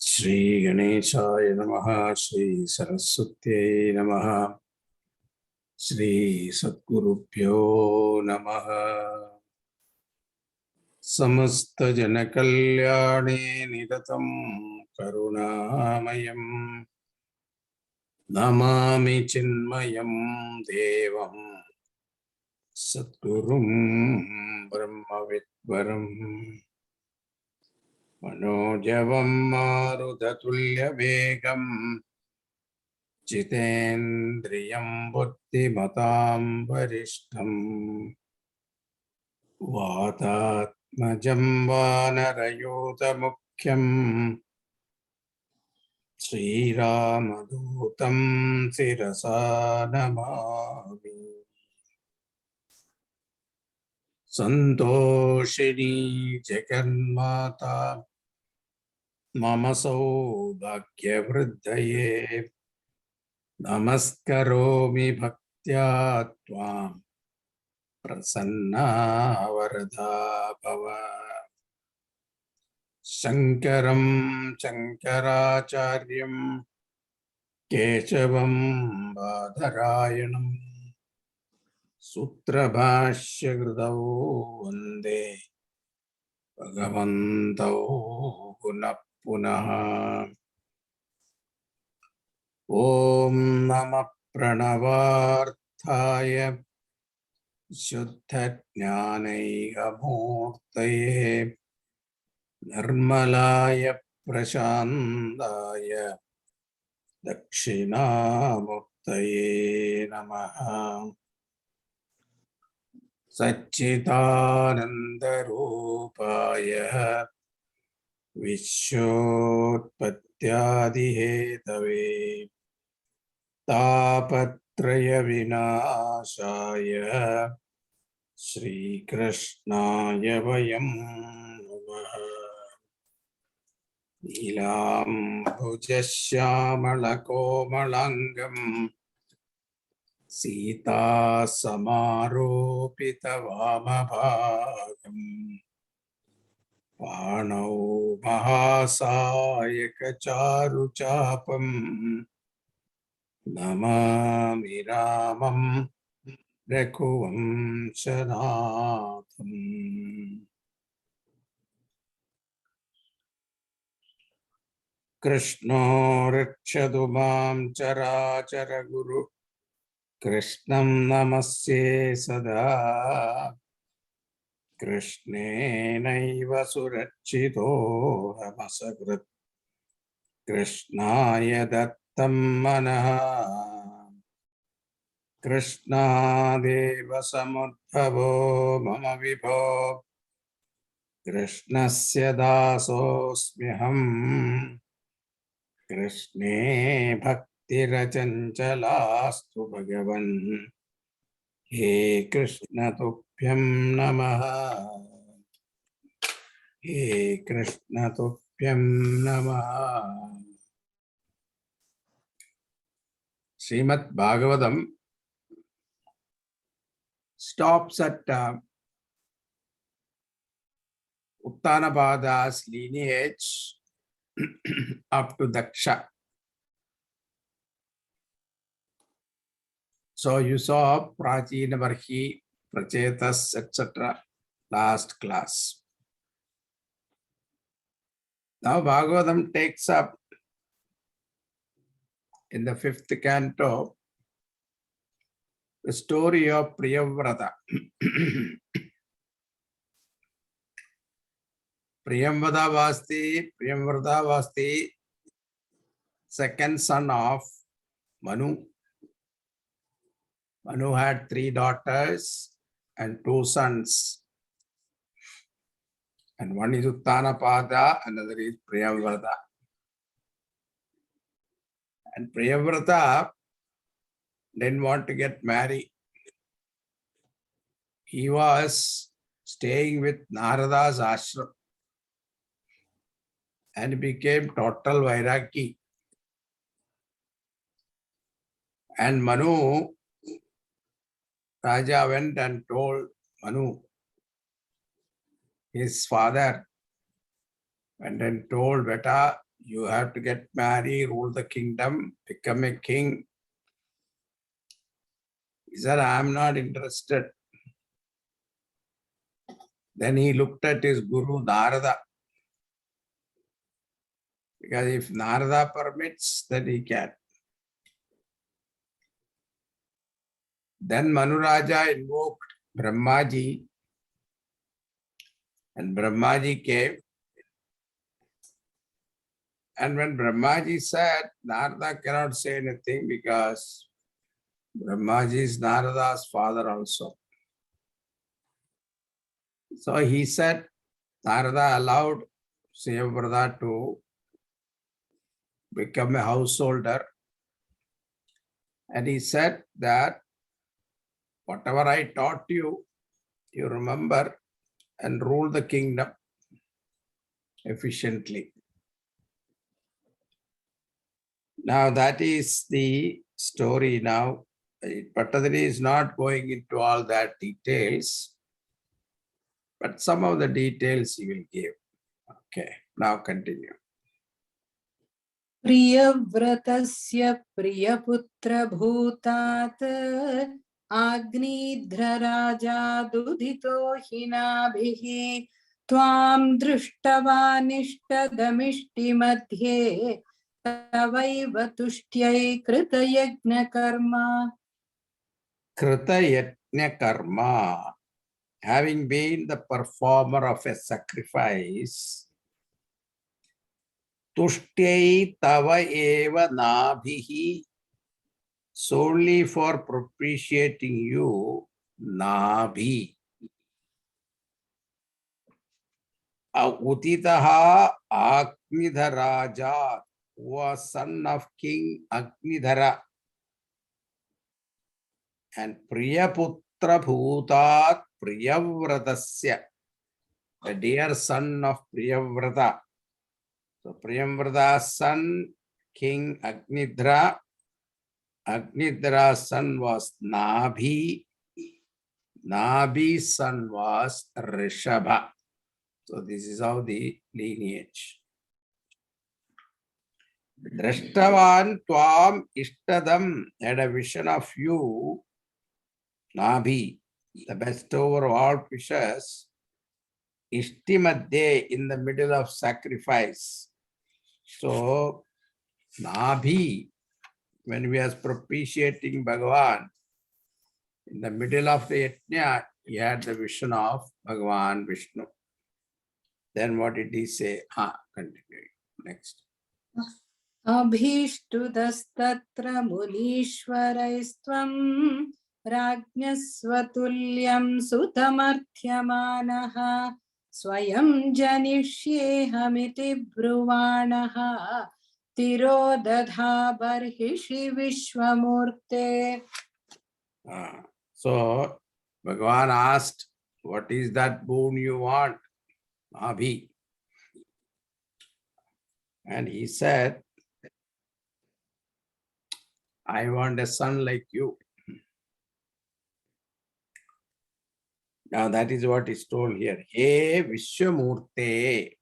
Shri Ganeshaya Namaha, Shri Saraswatyai Namaha, Shri Sadgurubhyo Namaha. Samasta Janakalyane Nidatam Karunamayam Namami Chinmayam Devam Sadgurum Brahmavidvaram Manojavam Marudhatulya Vegam Jitendriyam Buddhimatam Varishtham Vatatmajam Vanarayuta Mukhyam Sri Ramadutam Sirasa Namami. Santoshini Jaganmata Mama Saubhagya Vridhaye Namaskaromi Bhaktya Tvam Prasanna Varada Bhava. Shankaram Shankaracharyam Keshavam Badharayanam Sutra Bhashya Kritau Vande Bhagavantau Punah Punaha. Om Namah Pranavarthaya Shuddha Jnanaigamurtaye Nirmalaya Prashandaya Dakshinamurtaye Namaha. Satchitanandarupaya Vishwotpattyadihetave Tapatraya Vinashaya Shri Krishnaya Vayam Namaha. Nilam Bhujasyamalako-malangam Sita Samaropita Vamabhagam Panau Mahasayaka Charuchapam Namami Ramam Raghuvamsanatham. Krishna Rakshadu Mam Charachara Guru Krishnam Namasye Sada Krishne Naiva Surachito Ramasagrat Krishnaya Dattam Manaha Krishna Deva Samudbhavo Mama Vibho Krishnasya Dasosmyaham Krishne Bhakti Rachancalastu Bhagavan He Krishna Tubhyam Namaha. He Krishna Tubhyam Namaha. Srimad Bhagavatam stops at Uttanapada's lineage up to Daksha. So you saw Prachina Varhi, Prachetas, etc. last class. Now Bhagavatam takes up in the 5th canto the story of Priyavrata. Priyavrata was the second son of Manu. Manu had 3 daughters and 2 sons. And one is Uttanapada, another is Priyavrata. And Priyavrata didn't want to get married. He was staying with Narada's ashram and became total Vairagi. And Manu Raja went and told Manu, his father, went and told, Beta, you have to get married, rule the kingdom, become a king. He said, I am not interested. Then he looked at his guru, Narada. Because if Narada permits, then he can. Then Manu Raja invoked Brahmaji, and Brahmaji came. And when Brahmaji said, Narada cannot say anything because Brahmaji is Narada's father also. So he said, Narada allowed Siyavrata to become a householder. And he said that whatever I taught you, you remember and rule the kingdom efficiently. Now that is the story now. Patadari is not going into all that details, but some of the details he will give. Okay, now continue. प्रियव्रतस्य प्रियपुत्रभूतात् आग्निध्रराजादुदितो हिनाभिः त्वां दृष्टवानिष्टदमिष्टिमध्ये तवैव तुष्ट्यै कृतयज्ञकर्मा. Kritayajna having been the performer of a sacrifice, Tushtei tava eva nabhihi, solely for propitiating you, nabhi. Utitaha Agnidharaja was son of King Agnidhara, and Priyaputra Bhutat Priyavratasya, the dear son of Priyavrata. So Priyavrata's son, King Agnidhara. Agnidhara's son was Nabhi. Nabhi's son was Rishabha. So this is how the lineage. Drashtavan Tvam Ishtadam, had a vision of you, Nabhi, the best over all fishes, Ishtimadde, in the middle of sacrifice. So Nabhi, when we are propitiating Bhagavan, in the middle of the yajna, he had the vision of Bhagavan Vishnu. Then what did he say? Continue. Next. अभीष्टुतस्तत्र मुनीश्वरैस्त्वं राज्ञस्वतुल्यं सुतमर्थ्यमानः स्वयं जनिष्येऽहमिति ब्रुवाणः तिरोदधा बर्हिषि विश्वमूर्ते. So Bhagavan asked, what is that boon you want, Abhi? And he said, I want a son like you. Now that is what is told here. He Vishwamurte,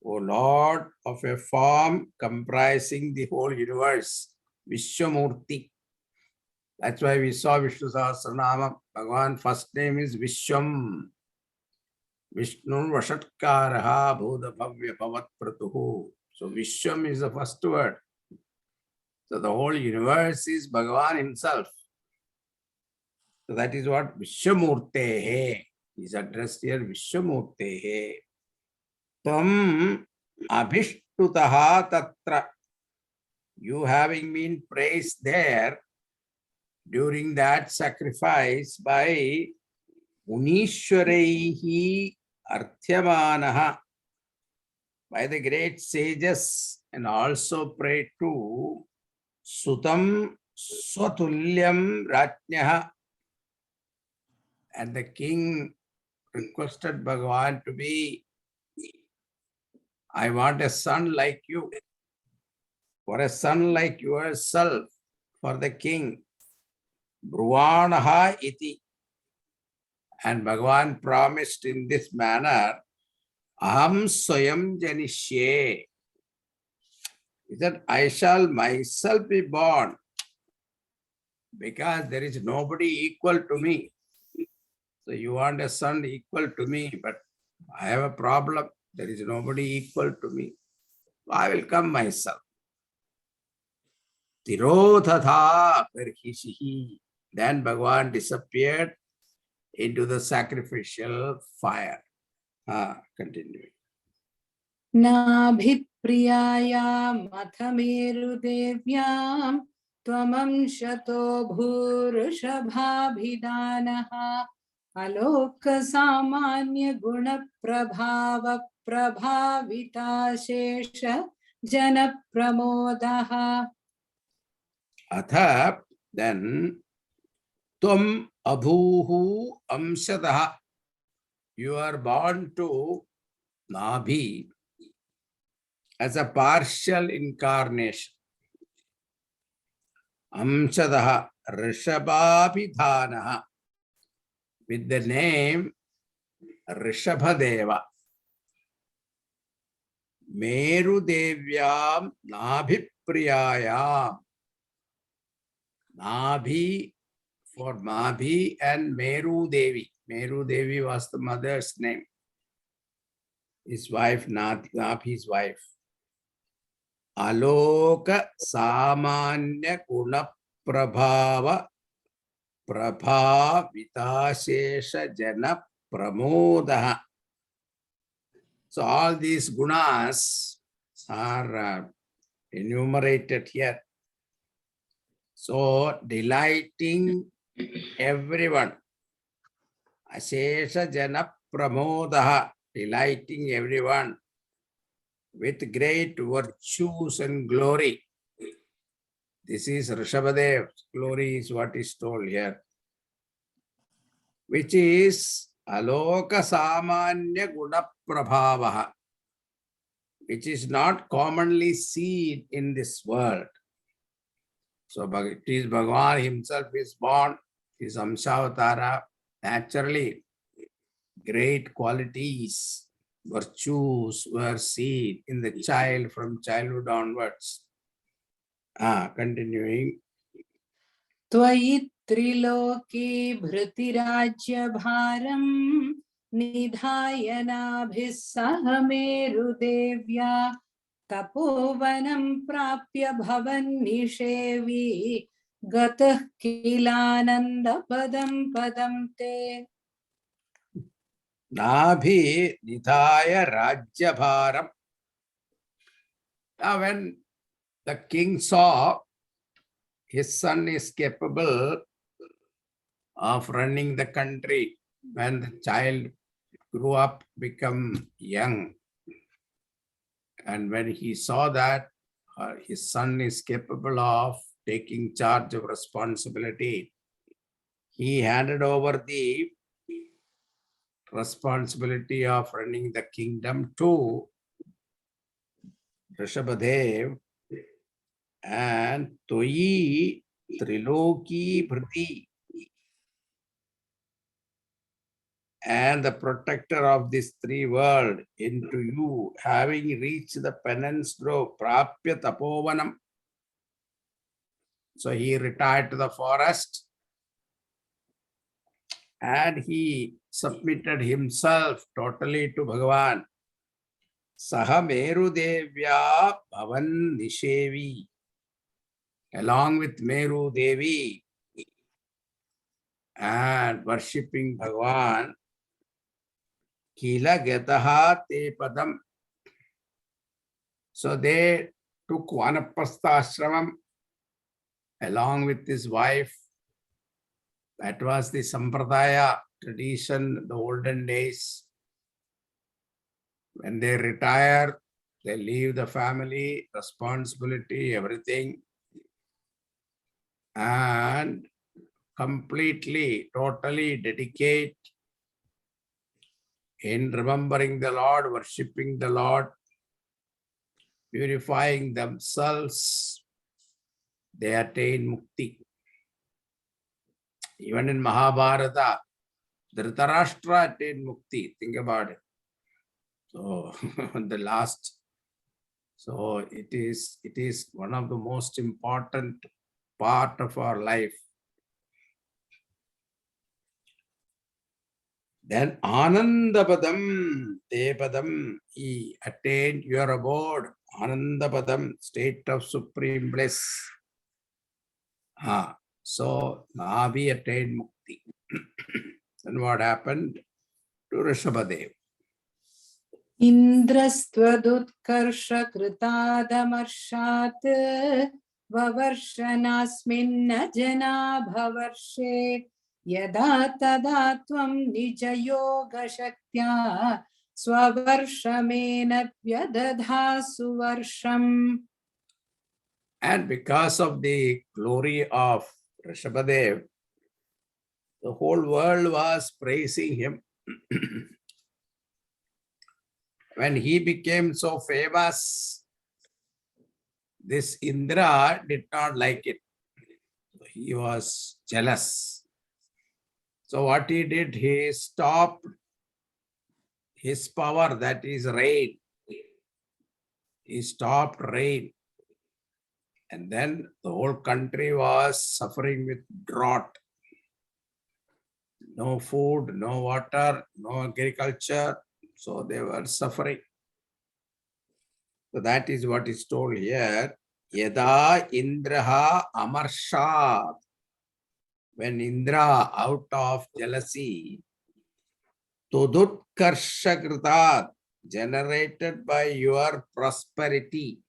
O Lord of a form comprising the whole universe, Vishwamurti. That's why we saw Vishnu Sahasranama. Bhagavan first name is Vishwam. Vishnu Vashatkaraha Bhuda Bhavya Bhavat Pratuhu. So Vishwam is the first word. So the whole universe is Bhagavan himself. So that is what Vishwamurtehe is addressed here. Vishwamurtehe. Tam Abhishtutaha Tatra. You having been praised there during that sacrifice by Munishwarehi Arthyamanaha, by the great sages, and also prayed to Sutam Swatulyam Ratnyaha. And the king requested Bhagavan to be, I want a son like you. For a son like yourself, for the king, Bruvanaha iti. And Bhagavan promised in this manner, Aham Swayam Janishye. He said, I shall myself be born because there is nobody equal to me. So you want a son equal to me, but I have a problem. There is nobody equal to me. I will come myself. Tirodhatha Parhishihi. Then Bhagavan disappeared into the sacrificial fire. Continuing. नाभिप्रियायाम् अथ मेरुदेव्याम् त्वमंशतो भूरुषभाभिधानः अलोकसामान्यगुणप्रभावप्रभाविताशेष जनप्रमोदः. Atha, then Tvam abhuhu amshadaha. You are born to Nabhi as a partial incarnation. Amshadaha Rishabhabhidhanaha with the name Rishabhadeva. Meru Devyam Nabhipriyayam. Nabhi for Nabhi and Meru Devi. Meru Devi was the mother's name. His wife, Nabhi's wife. Aloka Samanya Guna Prabhava Prabhavitashesha Jana Pramodaha. So all these gunas are enumerated here. So delighting everyone. Ashesha Jana Pramodaha, delighting everyone with great virtues and glory. This is Rishabhadev's glory is what is told here, which is Aloka Samanya Guna Prabhavaha, which is not commonly seen in this world. So it is Bhagavan himself is born, is Amshavatara, naturally great qualities, virtues were seen in the child from childhood onwards. Continuing. त्वयि त्रिलोके भृतिराज्यभारम् निधाय नाभिः सह मेरुदेव्या तपोवनं प्राप्य भवन्निषेवी गतः किलानन्दपदं पदं ते. Nabhi nidhaya rajyabharam. Now when the king saw his son is capable of running the country, when the child grew up, become young, and when he saw that his son is capable of taking charge of responsibility, he handed over the responsibility of running the kingdom to Rishabhadev, and Toyi Triloki Bhriti, and the protector of this three world, into you, having reached the penance grove, Prapya Tapovanam. So he retired to the forest and he submitted himself totally to Bhagavan. Saha Meru Devya Bhavan Nishevi. Along with Meru Devi and worshipping Bhagavan, Kila Getaha Te Padam. So they took Vanaprastha Ashramam along with his wife. That was the Sampradaya tradition, the olden days. When they retire, they leave the family, responsibility, everything, and completely, totally dedicate in remembering the Lord, worshipping the Lord, purifying themselves, they attain mukti. Even in Mahabharata, Dhritarashtra attained mukti. Think about it. So the last. So it is one of the most important part of our life. Then Anandapadam, Depadam, he attained your abode. Anandapadam, state of supreme bliss. So Navi attained mukti. Then what happened to Rishabhadev? इन्द्रस्त्वदुत्कर्षकृतादमर्षात् ववर्षनास्मिन्न जनाभवर्षे यदा तदा त्वं निजयोगशक्त्या स्ववर्षमेन व्यदधासु वर्षम्. And because of the glory of Rishabhadev, the whole world was praising him. When he became so famous, this Indra did not like it. He was jealous. So what he did, he stopped his power, that is rain. He stopped rain. And then the whole country was suffering with drought. No food, no water, no agriculture. So they were suffering. So that is what is told here. Yada Indraha Amarshat. When Indra, out of jealousy, Tudutkarshakritat, generated by your prosperity,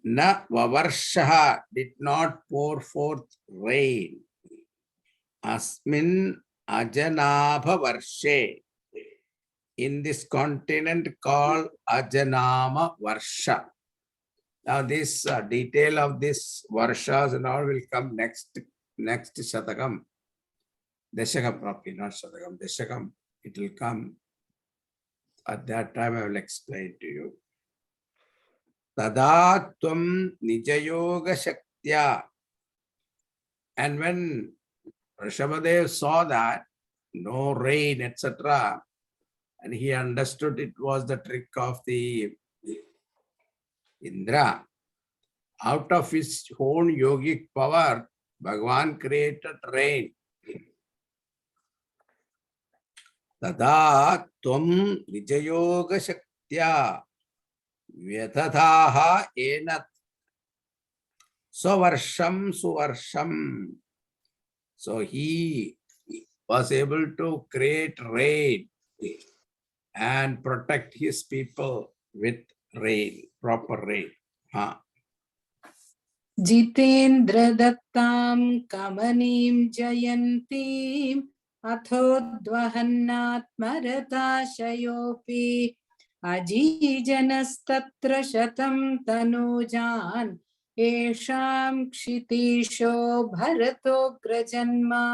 Na Vavarshaha, did not pour forth rain. Asmin Ajanabha Varshe, in this continent called Ajanama Varsha. Now this detail of this Varshas and all will come next Shatakam. Dashakam probably, not Shatakam, Dashakam. It will come. At that time I will explain to you. Tada tvam nijayoga shaktya. And when Rishabhadev saw that, no rain, etc., and he understood it was the trick of the Indra, out of his own yogic power, Bhagavan created rain. Tada tvam nijayoga shaktya vyatataha enat savarsham suvarsham. So he was able to create rain and protect his people with rain, proper rain. Jitendra दत्तां कमनीं जयन्तीं अथोद्वहन्नात्मरताशयोऽपि अजीजनस्तत्र शतं तनूजान् येषां क्षितीशो भरतोऽग्रजन्मा.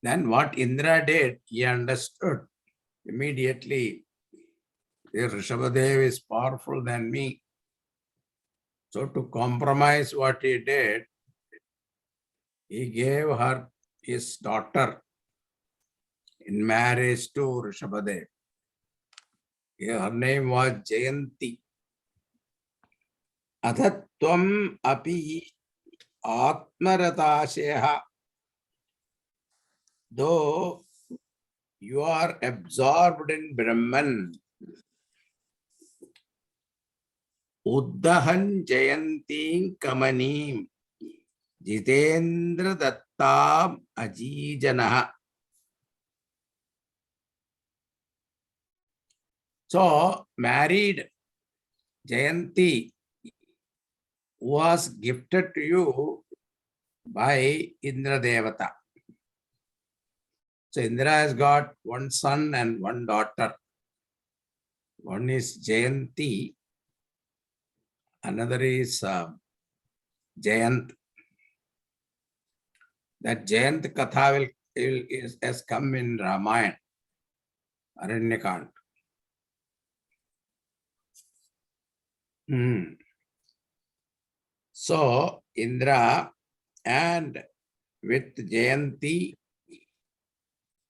Then what Indra did, he understood immediately. Rishabhadev is powerful than me. So to compromise what he did, he gave her his daughter in marriage to Rishabhadev. Her name was Jayanti. Athatvam api atmaratasheha. Though you are absorbed in Brahman, Uddahan Jayanti Kamanim Jitendra Dattam Ajijanaha. So, married Jayanti was gifted to you by Indra Devata. So, Indra has got one son and one daughter. One is Jayanti, another is Jayant. That Jayant Katha has come in Ramayana, Aranyakant. So, Indra and with Jayanti,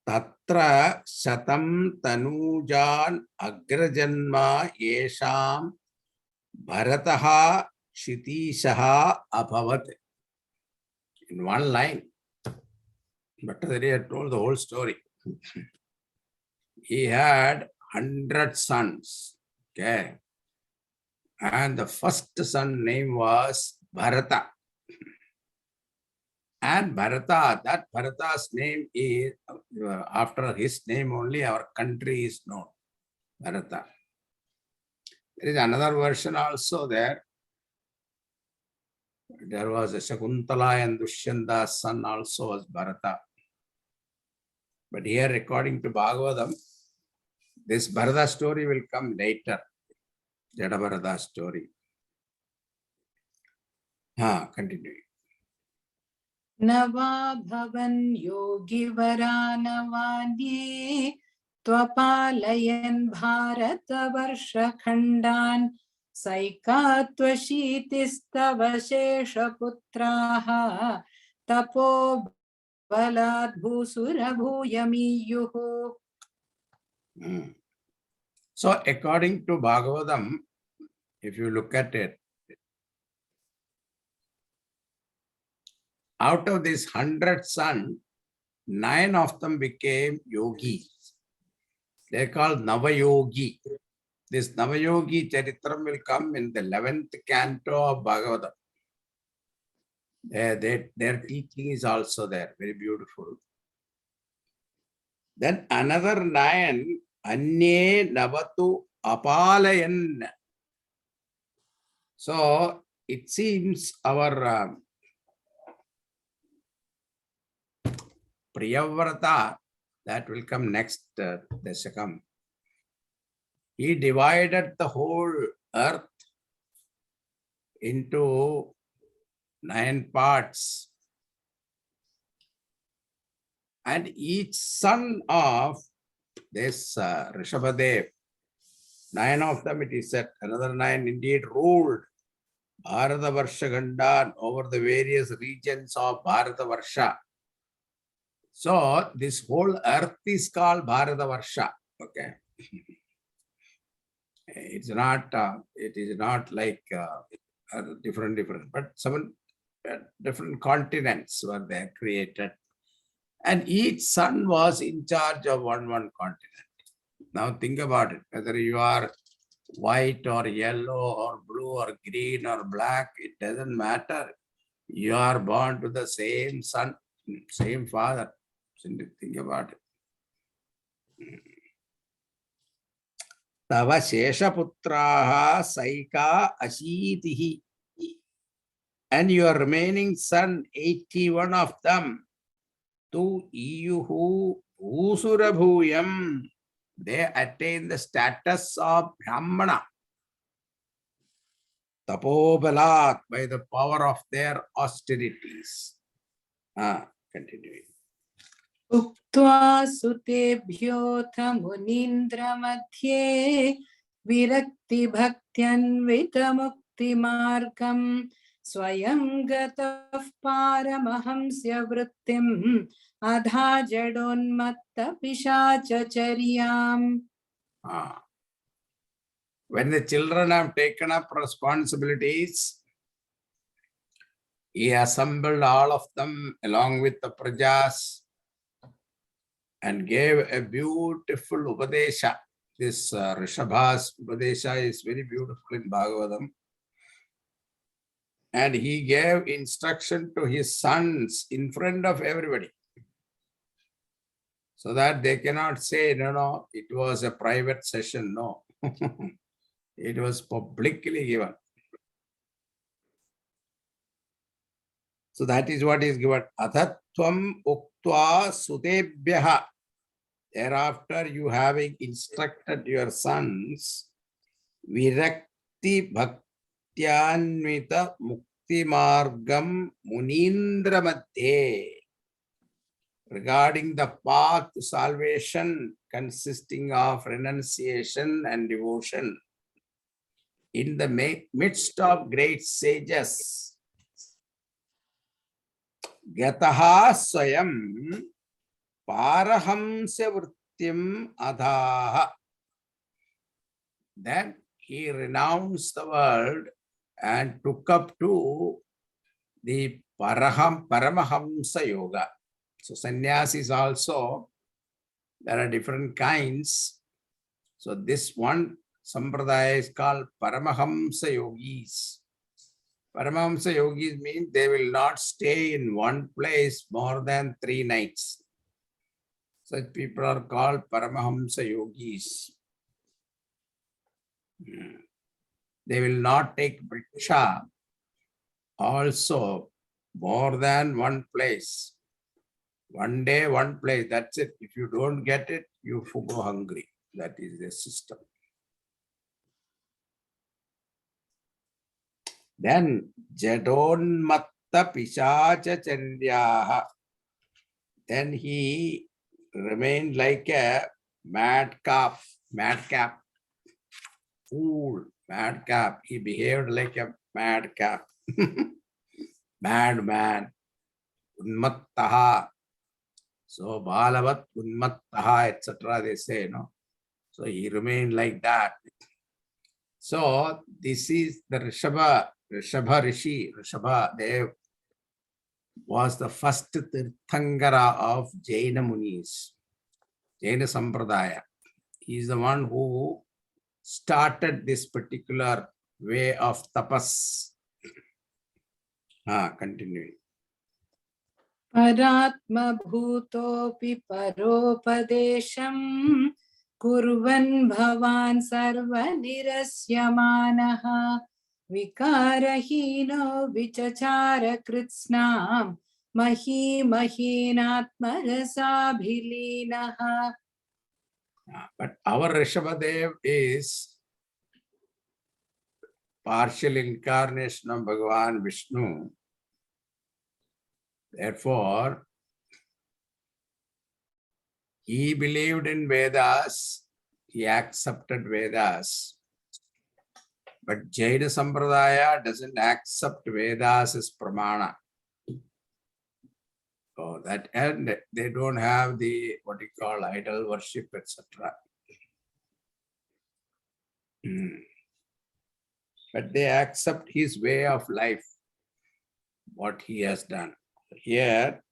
Tatra Shatam Tanujan Agrajanma Yesham Bharataha Kshitishaha Abhavat. In one line, Bhattacharya had told the whole story. He had 100 sons. Okay. And the first son name was Bharata. And Bharata, that Bharata's name is, after his name only our country is known. Bharata. There is another version also there. There was a Shakuntala and Dushyanta's son also was Bharata. But here, according to Bhagavatam, this Bharata story will come later. Jada Bharata story. Continue. Nava bhavan yogivara navanye Tvapalayan bharata varsha khandan Saikatvashitistava shesha putraha Tapo balad bhusura bhuyamiyuhu. So, according to Bhagavatam, if you look at it, out of these 100 sons, 9 of them became yogis. They are called Navayogi. This Navayogi Charitram will come in the 11th canto of Bhagavatam. Their teaching is also there, very beautiful. Then another 9, Anye Navatu Apalayan. So it seems our Priyavrata, that will come next dasakam. He divided the whole earth into 9 parts. And each son of this Rishabhadev, 9 of them it is said, another 9 indeed ruled Bharata Varsha Gandan over the various regions of Bharata Varsha. So this whole earth is called Bharata Varsha. Okay. It is not like different, but some different continents were there created. And each son was in charge of one continent. Now think about it, whether you are white or yellow or blue or green or black, it doesn't matter. You are born to the same son, same father. Think about it. Tava Sheshaputraha Saika Ashitihi. And your remaining son, 81 of them, Tu Iyuhu Usurabhuyam, they attain the status of Brahmana. Tapobalat, by the power of their austerities. Continuing. Uktva sutebhyotha munindra madhye virakti bhaktyanvita mukti margam swayam gataf paramahamsya vrittim adha jadonmatta pishachacharyam. When the children have taken up responsibilities, he assembled all of them along with the prajas and gave a beautiful Upadesha. This Rishabha's Upadesha is very beautiful in Bhagavatam. And he gave instruction to his sons in front of everybody, so that they cannot say, no, it was a private session. No, it was publicly given. So that is what is given. Athatvam uktva sutebhyaha. Thereafter, you having instructed your sons, virakti bhaktyanvita mukti margam munindra madhye, regarding the path to salvation consisting of renunciation and devotion, in the midst of great sages. Gataha swayam parahamsa vrittim adhaha. Then he renounced the world and took up to the Paramahamsa Yoga. So sannyasis also, there are different kinds. So this one sampradaya is called Paramahamsa Yogis. Paramahamsa Yogis mean they will not stay in one place more than 3 nights. Such people are called Paramahamsa Yogis. They will not take briksha also more than one place. One day, one place, that's it. If you don't get it, you go hungry. That is the system. Then, Jadonmatta Pisacha Chandyaha. Then he remained like a madcap, fool, madcap. He behaved like a madcap, madman, unmattaha. So, Balavat, unmattaha, etc. they say, no? So, he remained like that. So, this is the Rishabha Rishi, Rishabha Dev was the first Tirthangara of Jaina Munis, Jaina Sampradaya. He is the one who started this particular way of tapas. Continuing. Paratma bhutopi paropadesham kurvan bhavan sarva nirasyamanaha vikarahino vichachara kritsnam mahi mahinatmarasabhilinaha. But our Rishabhadev is partial incarnation of Bhagavan Vishnu. Therefore, he believed in Vedas, he accepted Vedas. But Jaina Sampradaya doesn't accept Vedas as pramana. So that and they don't have the what you call idol worship, etc. But they accept his way of life, what he has done. Here,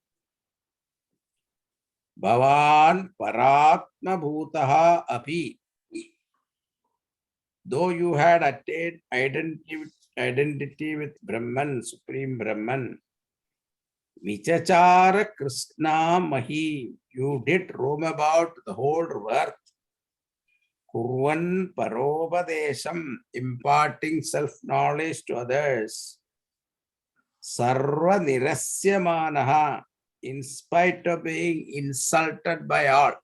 Bhavan Paratma Bhutaha Api. Though you had attained identity with Brahman, Supreme Brahman, Vichachara Krishna Mahi, you did roam about the whole earth. Kurvan Parobadesham, imparting self-knowledge to others. Sarva Nirasyamanaha, in spite of being insulted by all,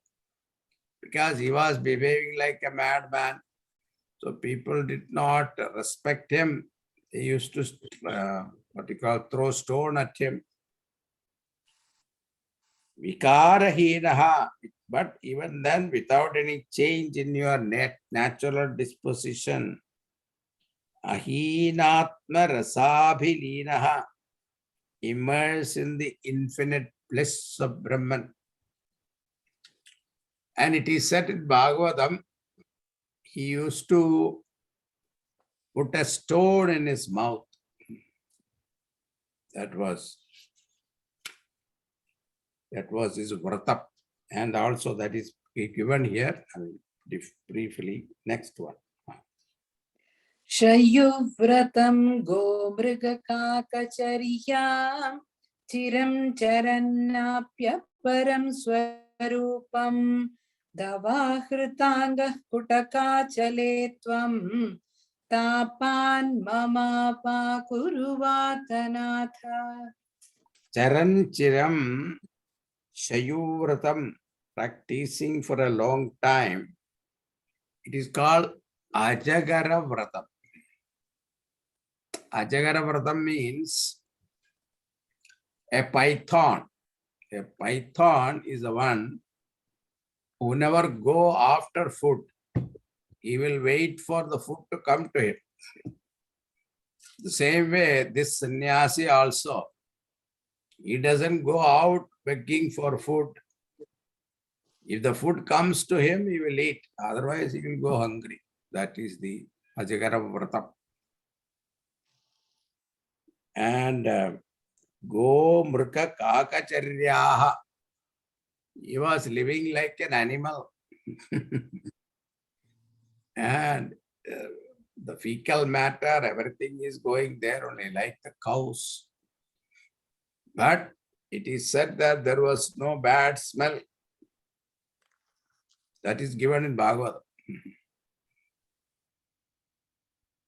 because he was behaving like a madman. So people did not respect him. They used to, throw stone at him. Vikarahinaha, but even then, without any change in your natural disposition, ahinatma rasabhilinaha, immersed in the infinite bliss of Brahman. And it is said in Bhagavatam, he used to put a stone in his mouth. That was his vrata. And also that is given here, briefly, next one. Shayuvratam gomrgakakacharyam chiram charannapya param swarupam davahritangah kutakachaletvam tapan mama pakuruvatanatha. Charan chiram shayuvratam, practicing for a long time. It is called Ajagara Vratam. Ajagara Vratam means a python. A python is the one who never go after food. He will wait for the food to come to him. The same way, this sannyasi also, He doesn't go out begging for food. If the food comes to him, he will eat. Otherwise, he will go hungry. That is the Ajagara Vratam. And Go Mrka Kakacharyaha. He was living like an animal. And the fecal matter, everything is going there only, like the cows. But it is said that there was no bad smell. That is given in Bhagavad.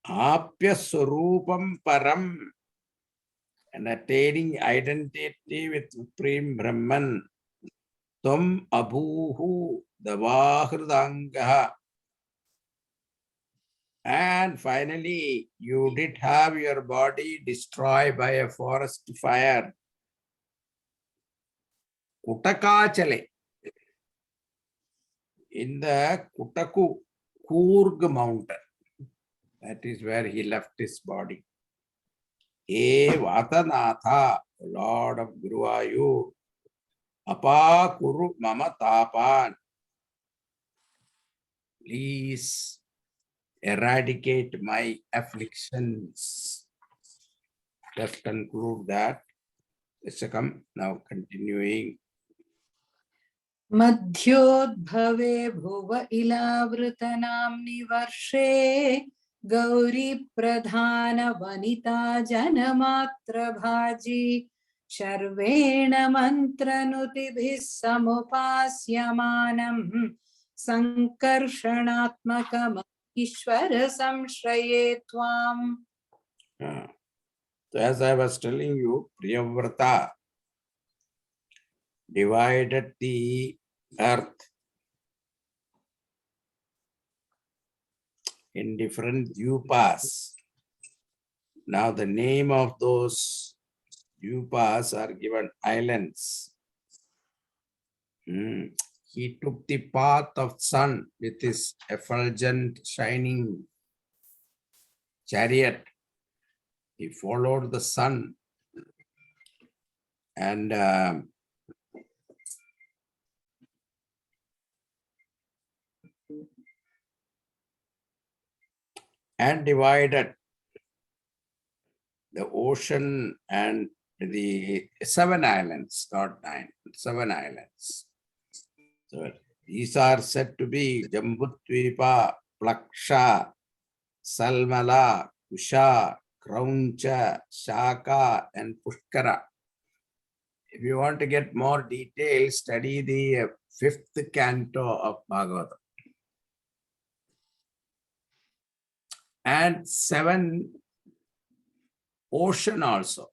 Apya Swarupam Param, and attaining identity with Supreme Brahman. Tvam Abhuhu Davahridangaha. And finally, you did have your body destroyed by a forest fire. Kutakachale. In the Kutaku Kurg mountain. That is where he left his body. E Vatanatha, Lord of Guruvayu, Apa Kuru Mama Tapan. Please eradicate my afflictions. Let's conclude that. Dasakam, now continuing. मध्योद्भवे भुव इलावृतनाम्नि वर्षे गौरी प्रधान वनिता जनमात्रभाजी शर्वेण मन्त्रनुतिभिः समुपास्यमानम् संकर्षणात्मकम् ईश्वर संश्रये त्वाम्. So as I was telling you, Priyavrata divided the earth in different dvipas. Now the name of those dvipas are given islands. He took the path of sun with his effulgent shining chariot. He followed the sun and divided the ocean and the 7 islands, not 9, 7 islands. So these are said to be Jambudvipa, Plaksha, Salmala, Kusha, Krauncha, Shaka, and Pushkara. If you want to get more details, study the 5th canto of Bhagavatam. And 7 ocean also.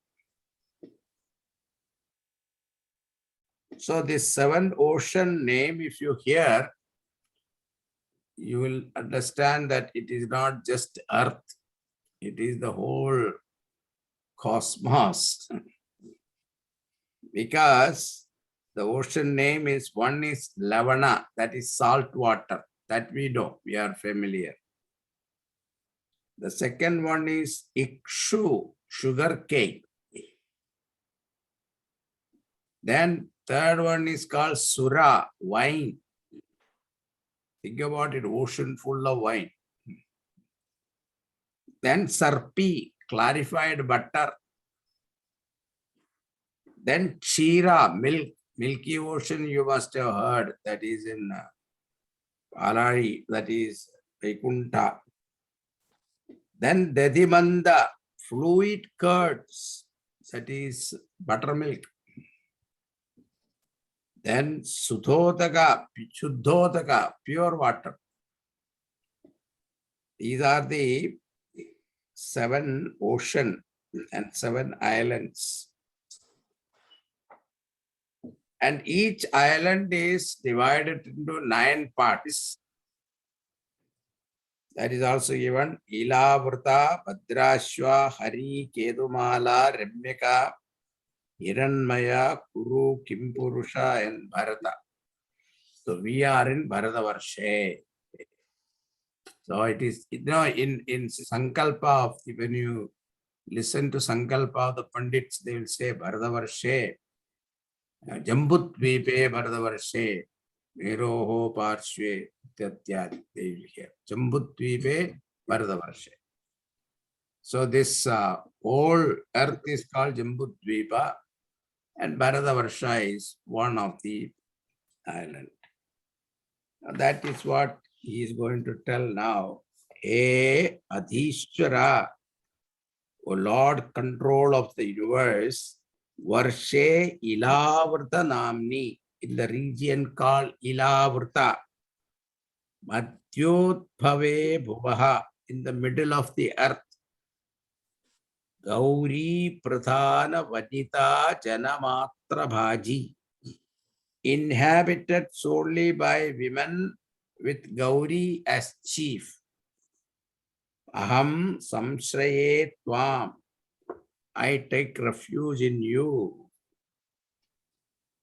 So this 7 ocean name, if you hear, you will understand that it is not just earth, it is the whole cosmos. Because the ocean name is, one is Lavana, that is salt water, that we know, we are familiar. The second one is Ikshu, sugar cane. Then third one is called Sura, wine. Think about it, ocean full of wine. Then Sarpi, clarified butter. Then Chira, milk, milky ocean, you must have heard, that is in Alari, that is Vaikunta. Then Dadimanda, fluid curds, that is buttermilk. Then Sudhodaka, Shuddhodaka, pure water. These are the 7 ocean and 7 islands. And each island is divided into 9 parts. That is also given. Ilavrta, Bhadrashva, Hari, Kedumala, Remyaka, Hiranmaya, Kuru, Kimpurusha, and Bharata. So we are in Bharatavarshe. So it is, you know, in Sankalpa of when you listen to Sankalpa of the Pandits, they will say Bharadavarshe, Jambudvipe Bharadavarshe, Meroho Parshve, Tyatyadi, they will hear. Jambudvipe Bharadavarshe. So this whole earth is called Jambudvipa, and Bharadavarsha is one of the islands. That is what he is going to tell now. Hey, Adhishwara, O Lord, control of the universe, Varshe Ilavrta Namni, in the region called Ilavrta, Madhyotbhave Bhuvaha, in the middle of the earth, Gauri Pradhana Vanita Janamatra Bhaji, inhabited solely by women with Gauri as chief. Aham samshraye tvam, I take refuge in you.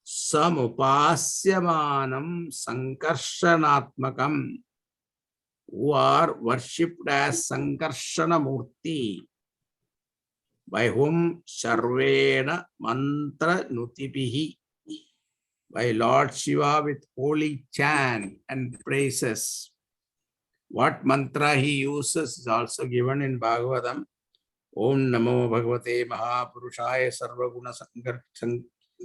Samupasyamanam sankarshanatmakam, who are worshipped as Sankarshana Murti, by whom Sharvena Mantra Nutipihi, by Lord Shiva with holy chant and praises. What mantra he uses is also given in Bhagavatam. Om Namo Bhagavate Mahapurushaya Sarvaguna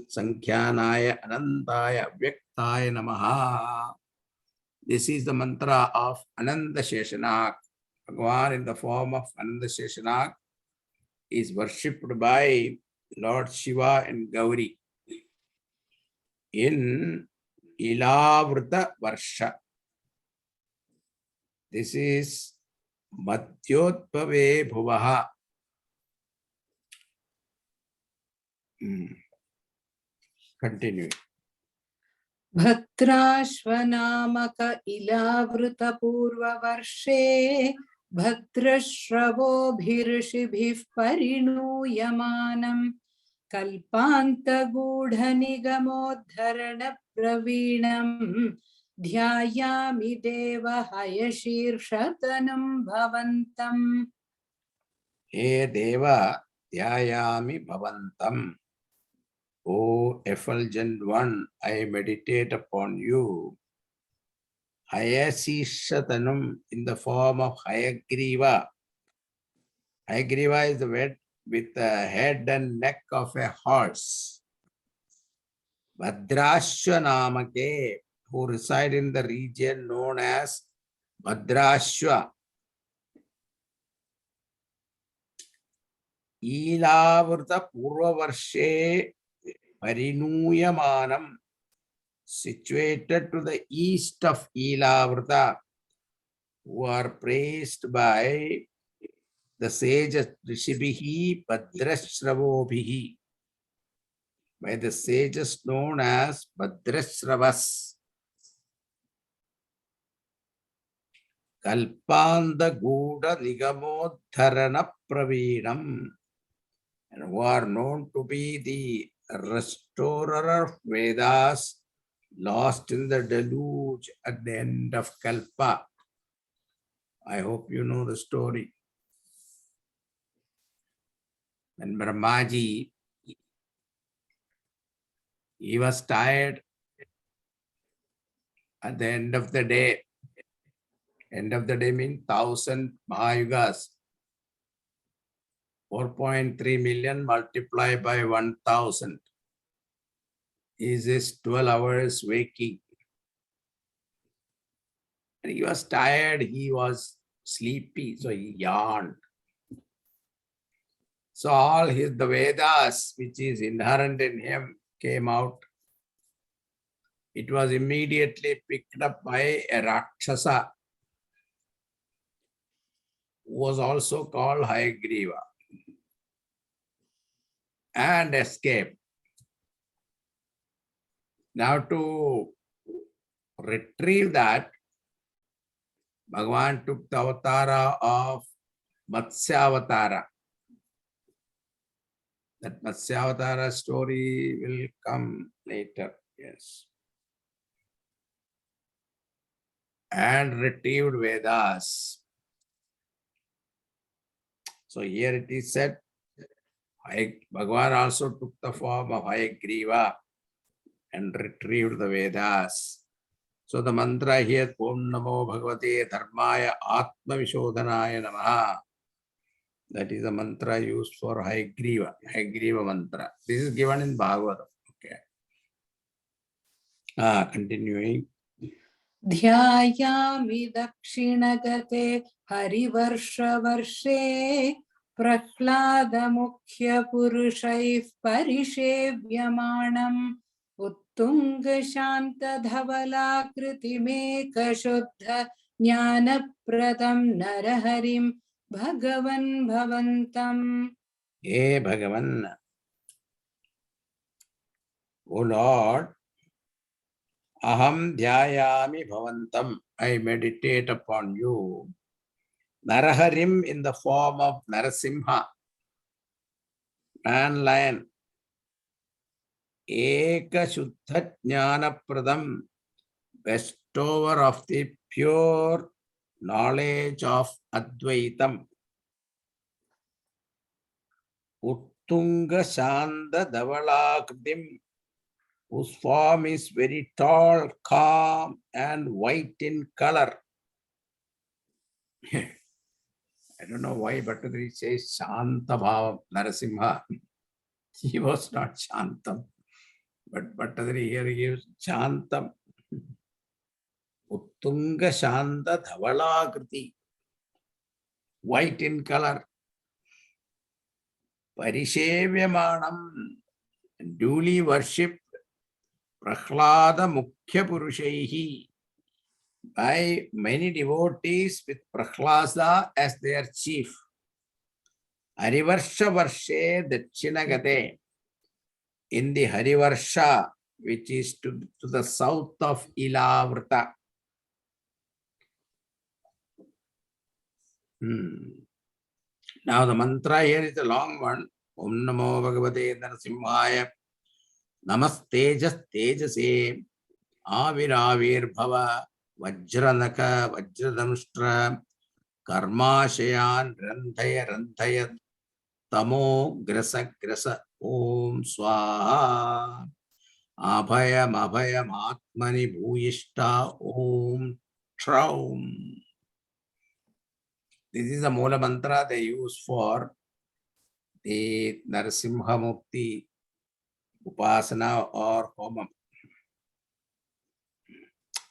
Sankhyanaya Anantaya Vyaktaya Namaha. This is the mantra of Ananda Sheshanak. Bhagavan in the form of Ananda Sheshanak is worshipped by Lord Shiva and Gauri in Ilavrta Varsha. This is Madhyotbhave Bhuvaha. Continue. भद्राश्वनामक इलावृतपूर्ववर्षे भद्रश्रवोभिर्षिभिः परिणूयमानं कल्पान्तगूढनिगमोद्धरणप्रवीणं ध्यायामि देवहयशीर्षतनुं भवन्तम्. He Deva Dhyayami Bhavantam. O effulgent one, I meditate upon you. Hayasishatanum, in the form of Hayagriva. Hayagriva is the word with the head and neck of a horse. Bhadrashwanamake, who reside in the region known as Bhadrashwa. Ilavrta Purvavarshe Parinuyamanam, situated to the east of Ilavrta, who are praised by the sages Rishibhihi Bhadrashravobhihi, by the sages known as Bhadrashravas. Kalpanda Guda Nigamodharana Praveenam, and who are known to be the restorer of Vedas, lost in the deluge at the end of Kalpa. I hope you know the story. When Brahmaji, he was tired at the end of the day. End of the day means 1,000 Mahayugas. 4.3 million multiplied by 1,000 is his 12 hours waking. And he was tired, he was sleepy, so he yawned. So all the Vedas, which is inherent in him, came out. It was immediately picked up by a Rakshasa, who was also called Hayagriva, and escaped. Now to retrieve that, Bhagavan took the avatara of Matsyavatara. That Matsyavatara story will come later, yes. And retrieved Vedas. So here it is said, Bhagavan also took the form of Hayagriva and retrieved the Vedas. So the mantra here, Om Namo Bhagavate Dharmaya Atma Vishodhanaya Namaha. That is the mantra used for Hayagriva mantra. This is given in Bhagavatam. Okay. Continuing. ध्यायामि दक्षिणगते हरिवर्षवर्षे प्रह्लादमुख्यपुरुषैः परिसेव्यमाणम् उत्तुङ्गशान्तधवलाकृतिमेकशुद्ध ज्ञानप्रदं नरहरिं भगवन् भवन्तम्. Hey Bhagavan, O Lord, Aham dhyayami bhavantam, I meditate upon you. Naraharim in the form of Narasimha, man lion. Eka Shuddha Jnana Pradam, bestower of the pure knowledge of Advaitam. Uttunga Shanda Dhavalakritim, whose form is very tall, calm, and white in color. I don't know why Bhattacharya says Shanta Bhava Narasimha. He was not Shantam, but Bhattacharya here gives Shantam. Uttunga Shanta Dhavalakriti, white in color. Parisevyamanam, duly worshipped. Prahlada Mukhya Purushaihi, by many devotees with Prahlada as their chief. Harivarsha Varshe Dachinagate, in the Harivarsha, which is to the south of Ilavrta. Now the mantra here is a long one. Om Namo Bhagavate Narasimhaya Namastejas Tejase Aviravir Bhava Vajranaka Vajradamshtra Karmashayan Randhaya Tamo Grasa Grasa Om Swaha Abhayam Atmani Bhuyishta Om Traum. This is a Moola mantra they use for the Narasimha Mukti Upasana or Homam.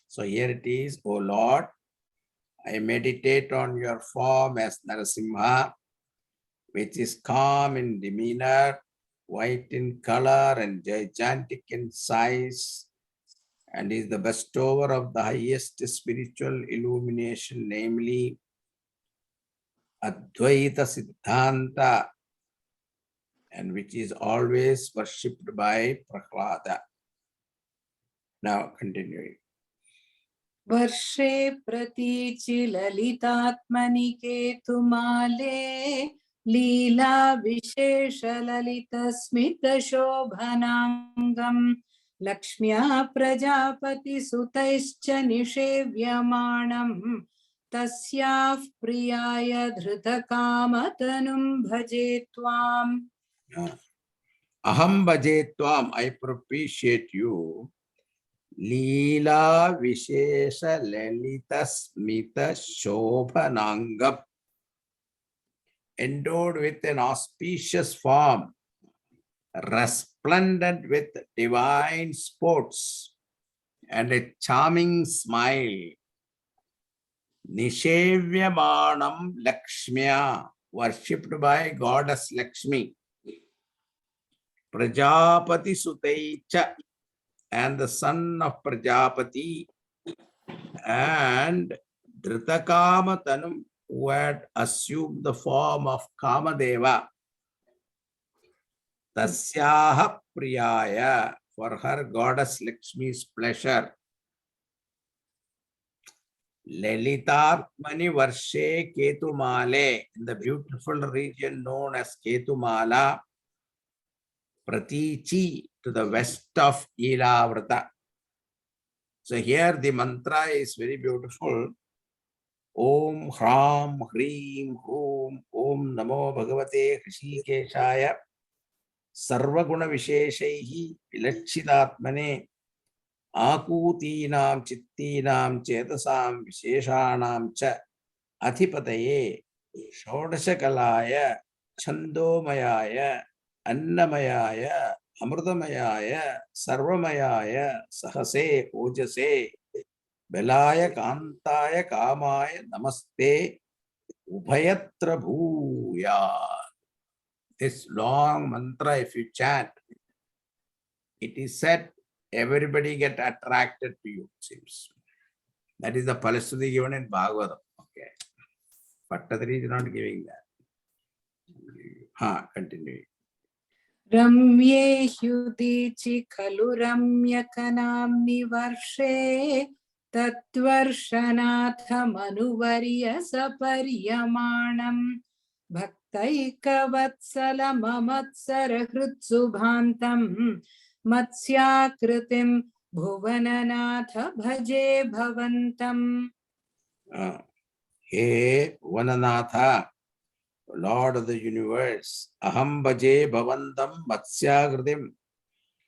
So here it is, O Lord, I meditate on your form as Narasimha, which is calm in demeanor, white in color, and gigantic in size, and is the bestower of the highest spiritual illumination, namely Advaita Siddhanta, and which is always worshipped by Prahlada. Now continuing. वर्षे प्रतीचि ललितात्मनि केतुमाले लीला विशेष ललित स्मित शोभनांगम लक्ष्म्या प्रजापति सुतैश्च निषेव्यमाणं तस्याः प्रियाय धृतकामतनुं भजे त्वाम्. Aham bhaje tvam, I propitiate you. Leela Vishesha Lalita Smita Shobhanangam, endowed with an auspicious form, resplendent with divine sports, and a charming smile. Nishevyamanam Lakshmya, worshipped by Goddess Lakshmi. Prajapati Sutaicha, and the son of Prajapati, and Dhritakama Tanum, who had assumed the form of Kamadeva. Tasyaha Priyaya, for her goddess Lakshmi's pleasure. Lalitatmani Varshe Ketumale, in the beautiful region known as Ketumala, Pratichi, to the west of Ilavrta. So here the mantra is very beautiful. Om Hram Hrim Hum Om Namo Bhagavate Hrishikeshaya सर्वगुण विशेषैहि विलक्षितात्मने आकूतीनां चित्तीनां चेतसां विशेषाणां च अधिपतये षोडशकलाय छन्दोमयाय अन्नमयाय अमृतमयाय सर्वमयाय सहसे ओजसे बलाय कांताय कामाय नमस्ते उभयत्र भूया. This long mantra, if you chant, it is said everybody get attracted to you, it seems. That is the Palastudi given in Bhagavatam. Okay. Pattatari is not giving that. Continue. रम्ये ह्युदीचि खलु रम्यकनाम्नि वर्षे तत्वर्षनाथमनुवर्य सपर्यमाणम् भक्तैकवत्सलममत्सरहृत्सुभान्तम् मत्स्याकृतिं भुवननाथ भजे भवन्तम्. He Vananatha, Lord of the universe, Aham Bhaje Bhavandam Matsyagridim.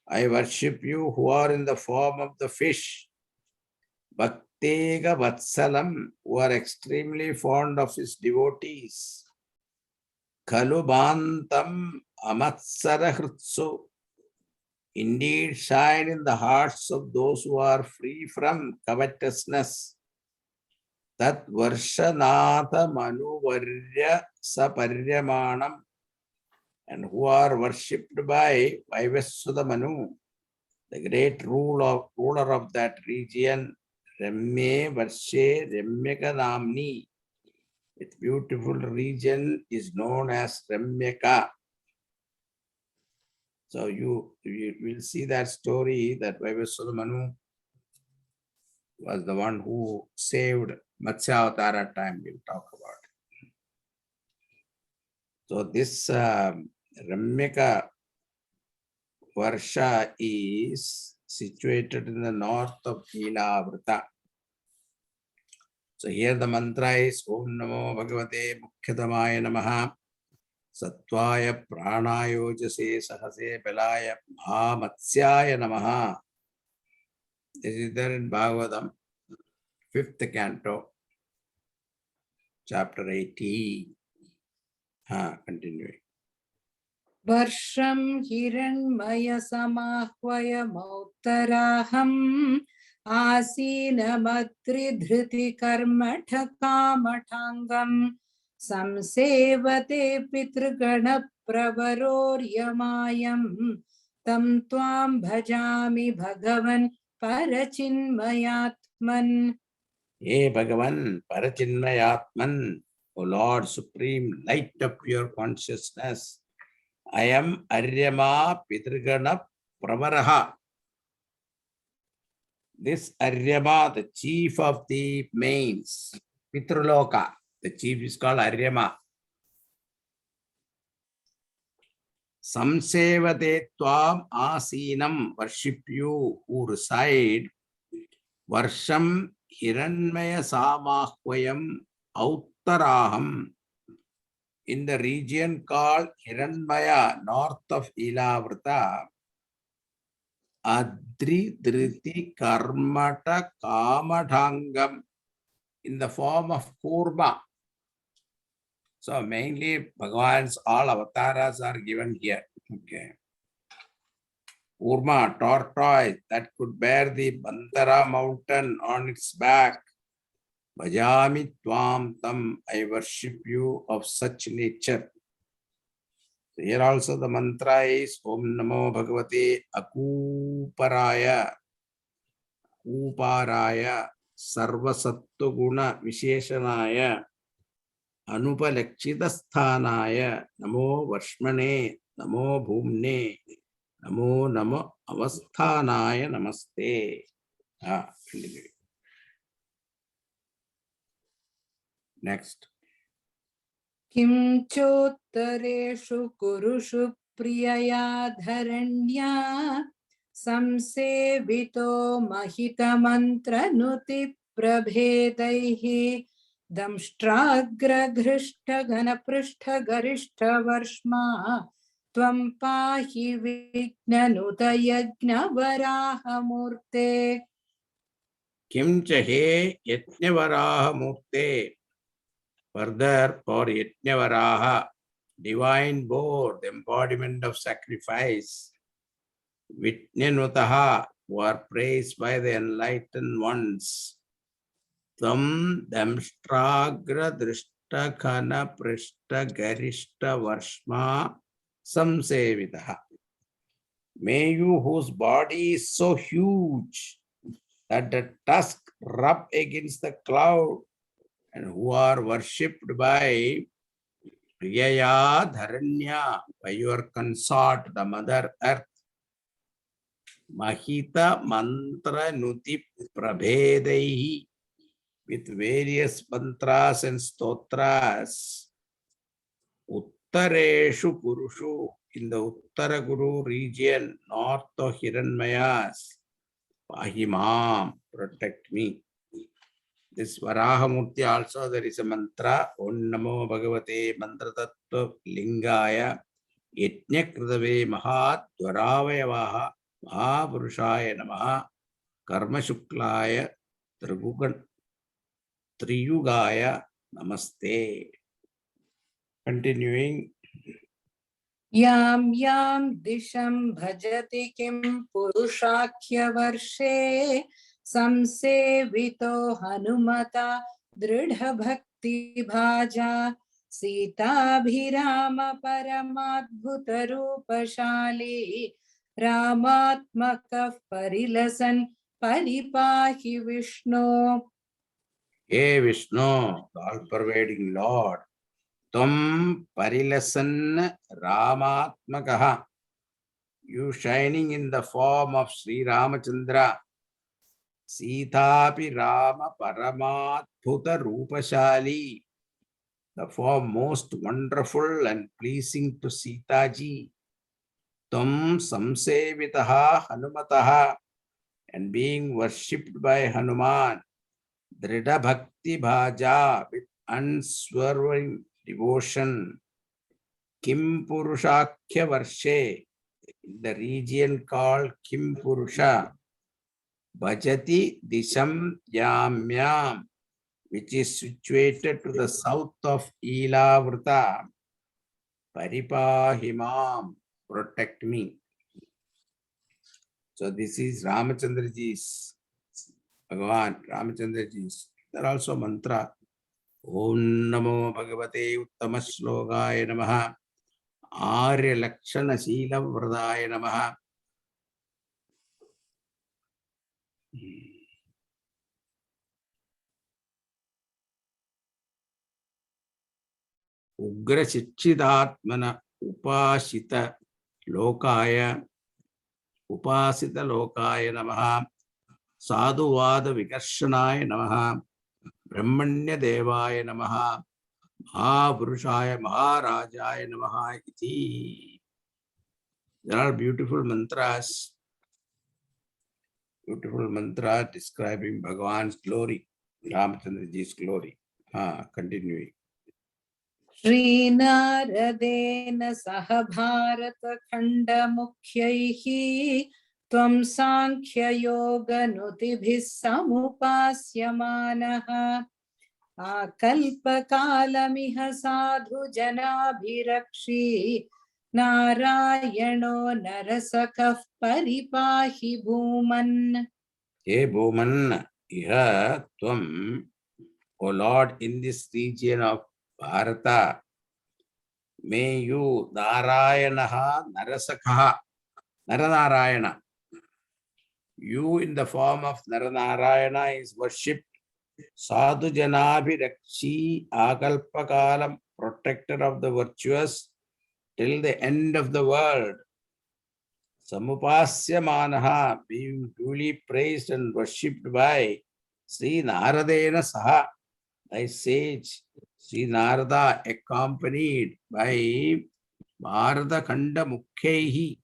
I worship you who are in the form of the fish. Bhaktega Vatsalam, who are extremely fond of his devotees. Kalubantam Amatsara Hrutsu, indeed shine in the hearts of those who are free from covetousness. Tat Varshanatha Manuvarya Saparyamanam, and who are worshipped by Vaivasudha Manu, the great ruler of that region. Ramye Varshe Ramyaka Namni. Its beautiful region is known as Ramyaka. So you will see that story that Vaivasudha Manu was the one who saved Matsya Avtara time. We'll talk about it. So this Ramyaka Varsha is situated in the north of Ilavrita. So here the mantra is Om Namo Bhagavate Mukhyadamaya Namaha Sattvaya Pranayojase Sahase Belaya Mahatsyaya Namaha. This is there in Bhagavatam, 5th canto, chapter 18. Continuing. वर्षं हिरण्मय समाह्वय मौत्तराहम् आसीनमत्रिधृति कर्मठ कामठाङ्गम् संसेवते पितृगणप्रवरोर्यमायम् तं त्वां भजामि भगवन् परचिन्मयात्मन्. Hey Bhagavan Parachinmayatman, O Lord Supreme, light up your consciousness. I am Aryama Pitrigana Pravaraha. This Aryama, the chief of the mains, Pitraloka, the chief is called Aryama. Samsevate Tvam Asinam, worship you who reside. Varsham Hiranmaya Samahvayam Auttaraham, in the region called Hiranmaya, north of Ilavrita, Adri Dhriti Karmata Kamadhangam, in the form of Kurma. So mainly Bhagavan's all avatars are given here. Okay. Kurma, tortoise that could bear the Bantara mountain on its back. Bhajami Tvam Tam, I worship you of such nature. So here also the mantra is Om Namo Bhagavate Akuparaya, Uparaya, Sarvasattva Guna Visheshanaya, Anupalakshitasthanaya, Namo Varshmane, Namo Bhumne, Namo Namo Avasthanaya Namaste. Next. किं चोत्तरेषु कुरुषु प्रियया धरण्या संसेवितो महितमन्त्रनुतिप्रभेदैः दंष्ट्राग्रघृष्टघनपृष्ठगरिष्ठवर्ष्मा त्वं पाहि विघ्ननुत यज्ञवराहमूर्ते Kim Chahe Yajnavaraha Murte. Further, for Yajnavaraha, divine board, the embodiment of sacrifice, Vitnyanutaha, who are praised by the enlightened ones, Tam Damstragra Drishta Khana Prishta Garishta Varshma Samsevitaha. May you, whose body is so huge that the tusk rub against the cloud, and who are worshipped by Priyaya Dharanya, by your consort, the Mother Earth, Mahita Mantra Nuti Prabhedehi, with various mantras and stotras, Uttareshu Purushu, in the Uttara Guru region, north of Hiranmayas, Pahimam, protect me. This Varahamurti also, there is a mantra, Om Namo Bhagavate Mantra Tattva Lingaya Yajnakrudave Mahat Dvaravayavaha Mahapurushaya Namaha Karma Shuklaya Triyugaya Namaste. Continuing. यां यां दिशं भजति किं पुरुषाख्यवर्षे संसेवितो हनुमता दृढभक्तिभाजा सीताभिराम परमाद्भुतरूपशाली रामात्मकः परिलसन् परिपाहि विष्णो. Hey Vishnu, all-pervading Lord, Tvam Parilasan Ramatmakaha, you shining in the form of Sri Ramachandra, Sitapi Rama Paramadbhuta Rupashali, the form most wonderful and pleasing to Sita ji, Tam Samsevitaha Hanumataha, and being worshipped by Hanuman, Drida Bhakti Bhaja, with unswerving devotion, Kim Purushakhya Varshe, in the region called Kim Purusha, Bhajati Disham Yamyam, which is situated to the south of Ilavrta, Paripahimam, protect me. So this is Ramachandraji's, Bhagavan Ramachandraji's. There are also mantra. Om Namo Bhagavate Uttamashlokaya Namaha. Arya Lakshana Sheela Vradaya Namaha. Ugra Chichidatmana Upashita Lokaya Namaha. Sadhuvada Vikarshanaaya Namaha. Brahmanya Devaya Namaha. Mahapurushaya Maharajaya Namaha iti. There are beautiful mantras describing Bhagavan's glory, Ramachandraji's glory. Continuing. श्रीनारदेन सह भारतखण्डमुख्यैः त्वं साङ्ख्ययोगनुतिभिः समुपास्यमानः आकल्पकालमिह साधुजनाभिरक्षी नारायणो नरसखः परिपाहि भूमन्. Hey Bhuman, iha tvam, O Lord, in this region of Bharata, may you Narayanaha Narasakha, Naranarayana, you in the form of Naranarayana is worshipped. Sadhu Janabhirakshi Akalpakalam, protector of the virtuous till the end of the world. Samupasya Manaha, being duly praised and worshipped by Sri Naradena Saha, thy sage, Sri Narada, accompanied by Bharata Khanda Mukhyehi,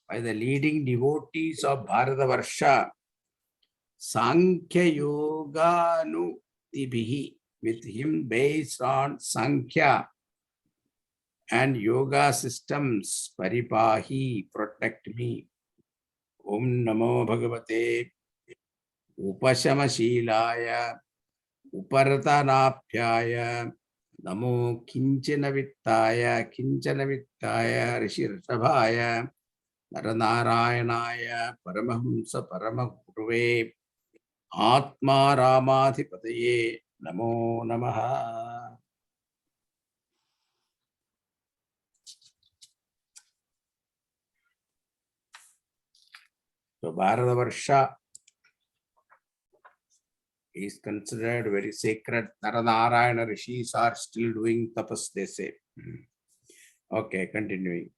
by the leading devotees of Bharata Varsha, Sankhya Yoga Nutibihi, with him based on Sankhya, and yoga systems, paripahi, protect me. Om Namo Bhagavate Upashamashilaya Uparatanaphyaya Namo Kinchanavittaya Rishirtabhaya Naranaranaya Paramahamsa Paramagurave Atma Ramadhipataye Namo Namaha. So Bharatavarsha is considered very sacred. Naranarayana rishis are still doing tapas, they say. Okay, continuing.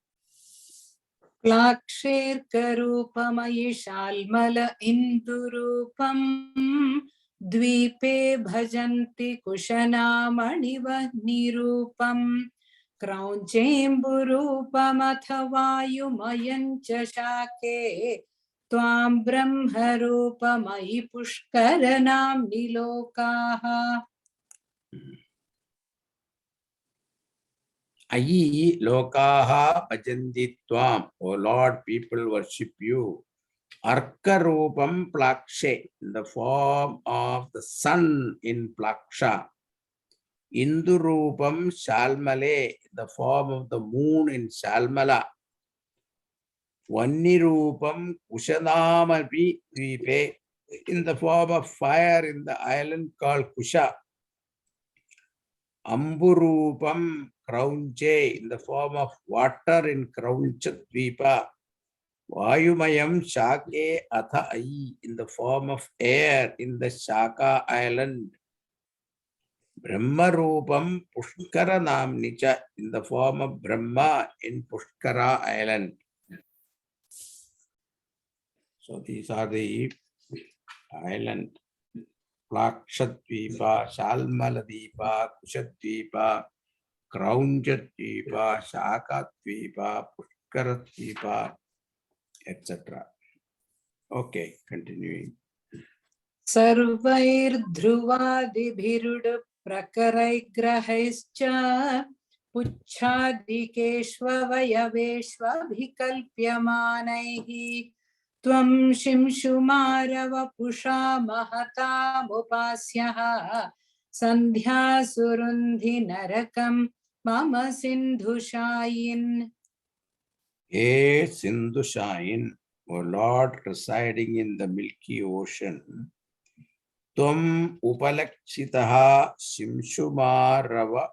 प्लाक्षेर्करूपमयि शाल्मल इन्दुरूपम् द्वीपे भजन्ति कुशनामणिवह्निरूपम् क्रौञ्चेम्बुरूपमथ वायुमयं च शाके त्वां ब्रह्मरूपमयि पुष्करनाम्नि लोकाः. Ayi lokaha bhajanti tvam. O Lord, people worship you. Arka rupam plakshe, in the form of the sun in plaksha. Indu rupam shalmale, in the form of the moon in shalmala. Vanni rupam kushanamavi dvipe, in the form of fire in the island called Kusha. Amburupam Kraunche, in the form of water in Krauncha Dvipa. Vayumayam Shake Atha Ai, in the form of air in the Shaka island. Brahmarupam Pushkara Namnicha, in the form of Brahma in Pushkara island. So these are the island. Plakshatvipa, Shalmaladvipa, Kushatvipa, Kraunjatvipa, Shakatvipa, Pushkaratvipa, etc. Okay, continuing. सर्वैर्ध्रुवादिभिरुडप्रकरैर्ग्रहैश्च पुच्छादिकेष्ववयवेष्वभिकल्प्यमानैः त्वं शिंशुमारवपुषा महतामुपास्यः सन्ध्यासुरुन्धि नरकं मम सिन्धुशायिन्. Hey Sindhushayin, O Lord residing in the Milky Ocean, Tvam Upalakshitaha Shimshumara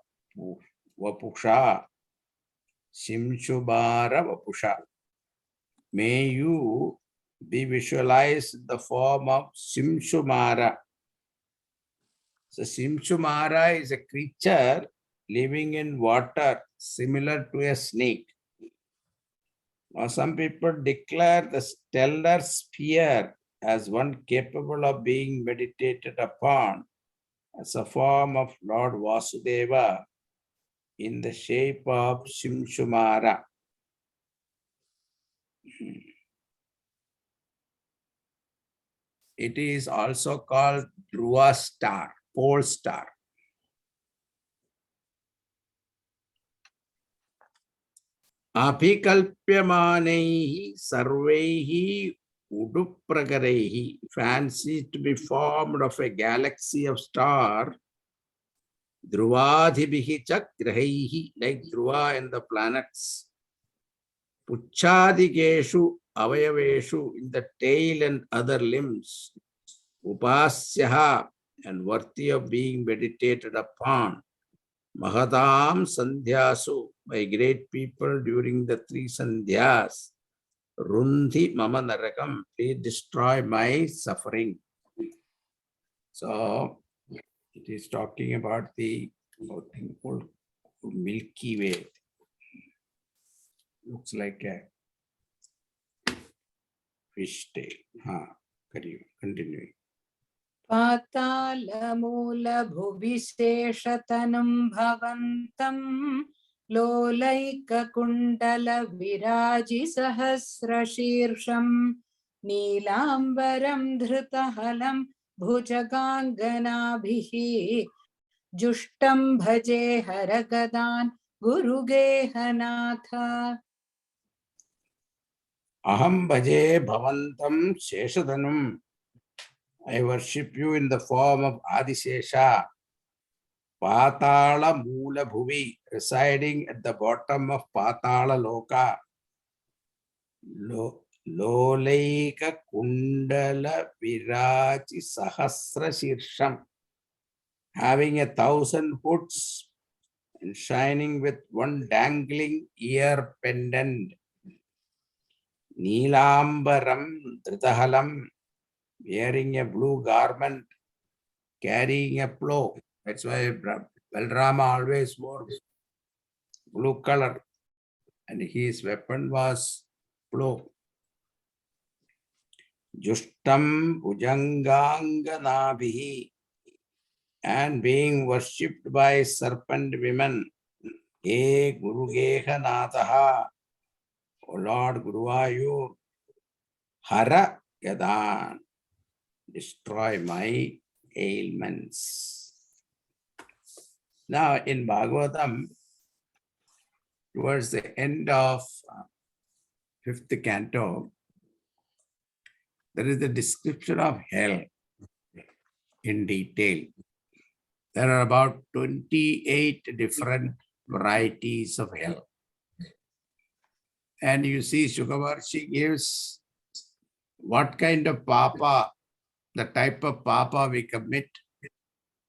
Vapusha, Shimshumara Vapusha. May you be visualized in the form of Shimshumara. So Shimshumara is a creature living in water, similar to a snake. Now, some people declare the stellar sphere as one capable of being meditated upon as a form of Lord Vasudeva in the shape of Shimshumara. It is also called Dhruva star, pole star. Apikalpyamanaihi sarvaihi udupragareihi, fancy to be formed of a galaxy of stars, Dhruvadhibihi chakrahaihi, like Dhruva and the planets, Puchadikeshu avayaveshu, in the tail and other limbs, Upasyaha, and worthy of being meditated upon, Mahatam Sandhyasu, by great people during the 3 Sandhyas, Rundhi Mama Narakam, please destroy my suffering. So, it is talking about the thing called Milky Way. Looks like a fish tail. Continuing. पातालमूलभुविशेषतनुं भवन्तं लोलैककुण्डलविराजिसहस्रशीर्षं नीलाम्बरं धृतहलं भुजगाङ्गनाभिः जुष्टं भजे हरगदान् Gurugehanatha. Aham bhaje bhavantam sheshadanam. I worship you in the form of Adishesha. Patala Mula Bhuvi, residing at the bottom of Patala Loka. Lolaika Kundala Virachi Sahasra Shirsham, having 1,000 hoods and shining with one dangling ear pendant. Neelambaram Dritahalam, wearing a blue garment, carrying a plow. That's why Balrama always wore blue color, and his weapon was plow. Jushtam Bhujanganganabihi, and being worshipped by serpent women. He Guru Gehanataha, O Lord Guruvayur, Hara Yadan, destroy my ailments. Now in Bhagavatam, towards the end of 5th canto, there is a description of hell in detail. There are about 28 different varieties of hell. And you see, Shukavarshi gives what kind of papa, the type of papa we commit.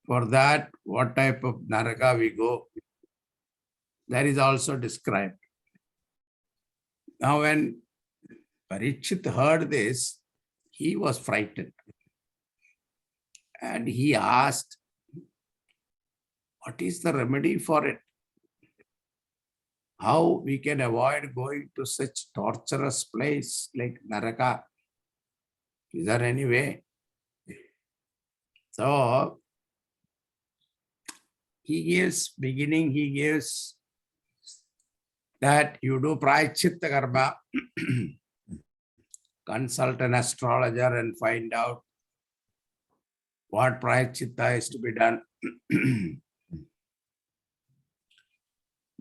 For that, what type of naraka we go. That is also described. Now, when Parikshit heard this, he was frightened. And he asked, what is the remedy for it? How we can avoid going to such torturous place like Naraka? Is there any way? So, he gives that you do prayachita karma, consult an astrologer and find out what prayachita is to be done.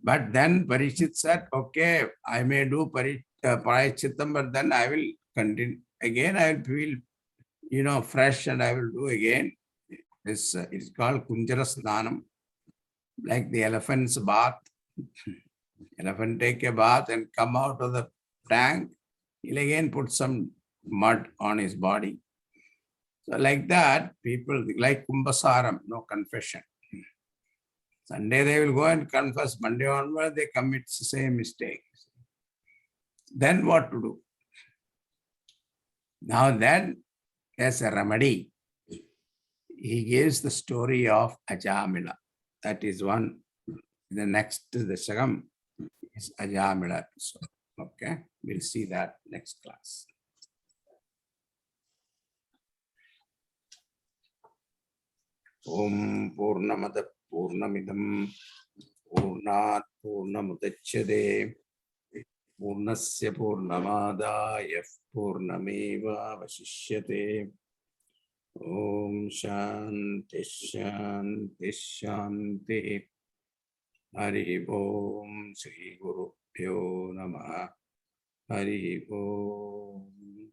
But then Parikshit said, okay, I may do prayachitam, but then I will continue. Again, I will feel, fresh, and I will do again. This it's called Kunjara Snanam, like the elephant's bath. Elephant take a bath and come out of the tank. He'll again put some mud on his body. So like that, people like Kumbhasaram, no confession. Sunday they will go and confess. Monday onward they commit the same mistake. Then what to do? Now then, as a remedy, he gives the story of Ajamila. That is one. The next dasakam is Ajamila. So, okay, we'll see that next class. Om Purnamada Purnamidam Purnat Purnamudachyate Purnasya Purnamadaya Purnameva Vasishyate. Om Shanti Shanti Shanti. Hari Om Sri Guru Pyo Namaha. Hari Om.